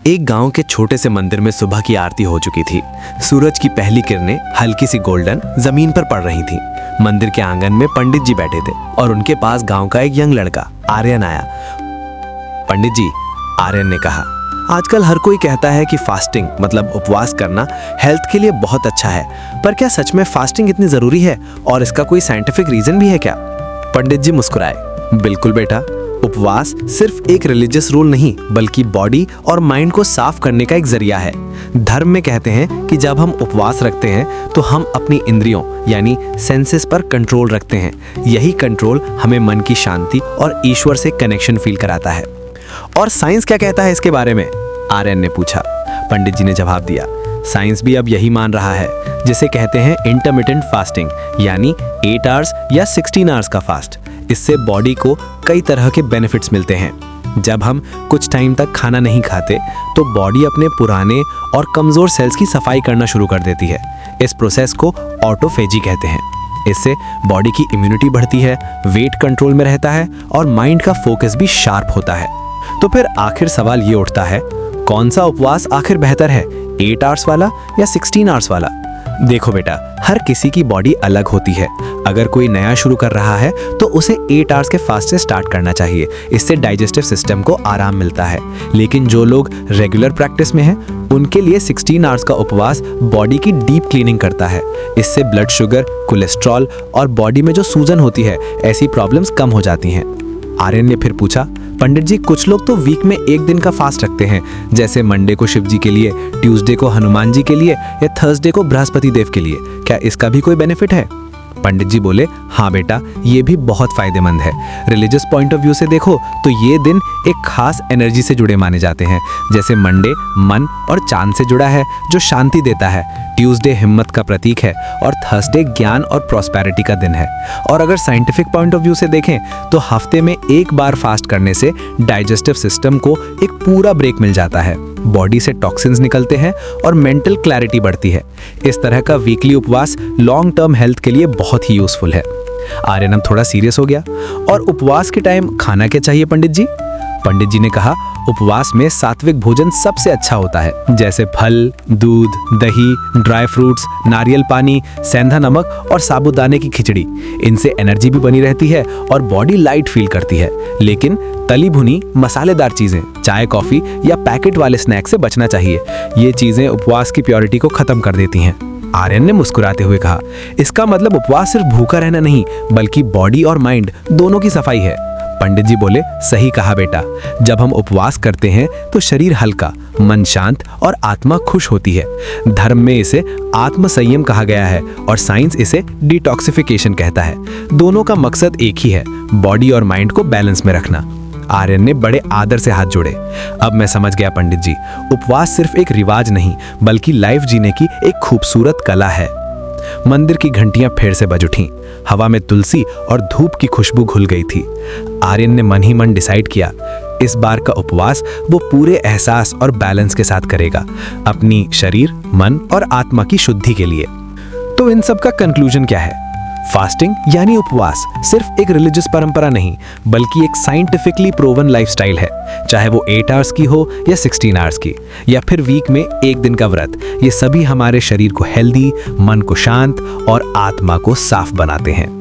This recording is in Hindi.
एक गांव के छोटे से मंदिर में सुबह की आरती हो चुकी थी। सूरज की पहली किरणें हल्की सी गोल्डन जमीन पर पड़ रही थीं। मंदिर के आंगन में पंडित जी बैठे थे और उनके पास गांव का एक यंग लड़का आर्यन आया। पंडित जी, आर्यन ने कहा, आजकल हर कोई कहता है कि फास्टिंग मतलब उपवास करना हेल्थ के लिए बहुत अच्छा है, पर क्या सच में फास्टिंग इतनी जरूरी है और इसका कोई साइंटिफिक रीजन भी है क्या? पंडित जी मुस्कुराए, बिल्कुल बेटा, उपवास सिर्फ एक रिलीजियस रूल नहीं बल्कि बॉडी और माइंड को साफ करने का एक जरिया है। धर्म में कहते हैं कि जब हम उपवास रखते हैं तो हम अपनी इंद्रियों यानी सेंसेस पर कंट्रोल रखते हैं। यही कंट्रोल हमें मन की शांति और ईश्वर से कनेक्शन फील कराता है। और साइंस क्या कहता है इसके बारे में? आर्यन ने पूछा। पंडित जी ने जवाब दिया, साइंस भी अब यही मान रहा है, जिसे कहते हैं इंटरमिटेंट फास्टिंग, यानी 8 आवर्स या 16 आवर्स का फास्ट। इससे बॉडी को कई तरह के बेनिफिट्स मिलते हैं। जब हम कुछ टाइम तक खाना नहीं खाते तो बॉडी अपने पुराने और कमजोर सेल्स की सफाई करना शुरू कर देती है। इस प्रोसेस को ऑटोफेजी कहते हैं। इससे बॉडी की इम्यूनिटी बढ़ती है, वेट कंट्रोल में रहता है और माइंड का फोकस भी शार्प होता है। तो फिर आखिर सवाल ये उठता है, कौन सा उपवास आखिर बेहतर है, 8 आवर्स वाला या 16 आवर्स वाला? देखो बेटा, हर किसी की बॉडी अलग होती है। अगर कोई नया शुरू कर रहा है तो उसे 8 आवर्स के फास्ट से स्टार्ट करना चाहिए। इससे डाइजेस्टिव सिस्टम को आराम मिलता है। लेकिन जो लोग रेगुलर प्रैक्टिस में हैं, उनके लिए 16 आवर्स का उपवास बॉडी की डीप क्लीनिंग करता है। इससे ब्लड शुगर, कोलेस्ट्रॉल और बॉडी में जो सूजन होती है, ऐसी प्रॉब्लम्स कम हो जाती हैं। आर्यन ने फिर पूछा, पंडित जी, कुछ लोग तो वीक में एक दिन का फास्ट रखते हैं, जैसे मंडे को शिव जी के लिए, ट्यूसडे को हनुमान जी के लिए या थर्सडे को बृहस्पति देव के लिए। क्या इसका भी कोई बेनिफिट है? पंडित जी बोले, हाँ बेटा, ये भी बहुत फायदेमंद है। रिलीजियस पॉइंट ऑफ व्यू से देखो तो ये दिन एक खास एनर्जी से जुड़े माने जाते हैं। जैसे मंडे मन और चांद से जुड़ा है, जो शांति देता है। ट्यूसडे हिम्मत का प्रतीक है और थर्सडे ज्ञान और प्रॉस्पेरिटी का दिन है। और अगर साइंटिफिक पॉइंट ऑफ व्यू से देखें तो हफ्ते में एक बार फास्ट करने से डाइजेस्टिव सिस्टम को एक पूरा ब्रेक मिल जाता है। बॉडी से टॉक्सिन्स निकलते हैं और मेंटल क्लैरिटी बढ़ती है। इस तरह का वीकली उपवास लॉन्ग टर्म हेल्थ के लिए बहुत ही यूजफुल है। आर्यन अब थोड़ा सीरियस हो गया। और उपवास के टाइम खाना क्या चाहिए पंडित जी? पंडित जी ने कहा, उपवास में सात्विक भोजन सबसे अच्छा होता है, जैसे फल, दूध, दही, ड्राई फ्रूट्स, नारियल पानी, सेंधा नमक और साबूदाने की खिचड़ी। इनसे एनर्जी भी बनी रहती है और बॉडी लाइट फील करती है। लेकिन तली भुनी मसालेदार चीजें, चाय, कॉफी या पैकेट वाले स्नैक से बचना चाहिए। ये चीजें उपवास की प्योरिटी को खत्म कर देती हैं। आर्यन ने मुस्कुराते हुए कहा, इसका मतलब उपवास सिर्फ भूखा रहना नहीं बल्कि बॉडी और माइंड दोनों की सफाई है। पंडित जी बोले, सही कहा बेटा, जब हम उपवास करते हैं तो शरीर हल्का, मन शांत और आत्मा खुश होती है। धर्म में इसे आत्म संयम कहा गया है और साइंस इसे डिटॉक्सिफिकेशन कहता है। दोनों का मकसद एक ही है, बॉडी और माइंड को बैलेंस में रखना। आर्यन ने बड़े आदर से हाथ जोड़े। अब मैं समझ गया पंडित जी, उपवास सिर्फ एक रिवाज नहीं बल्कि लाइफ जीने की एक खूबसूरत कला है। मंदिर की घंटियां फिर से बज उठीं। हवा में तुलसी और धूप की खुशबू घुल गई थी। आर्यन ने मन ही मन डिसाइड किया, इस बार का उपवास वो पूरे एहसास और बैलेंस के साथ करेगा, अपनी शरीर, मन और आत्मा की शुद्धि के लिए। तो इन सब का कंक्लूजन क्या है? फास्टिंग यानी उपवास सिर्फ एक रिलीजियस परंपरा नहीं बल्कि एक साइंटिफिकली प्रूवन लाइफस्टाइल है। चाहे वो 8 आवर्स की हो या 16 आवर्स की या फिर वीक में एक दिन का व्रत, ये सभी हमारे शरीर को हेल्दी, मन को शांत और आत्मा को साफ बनाते हैं।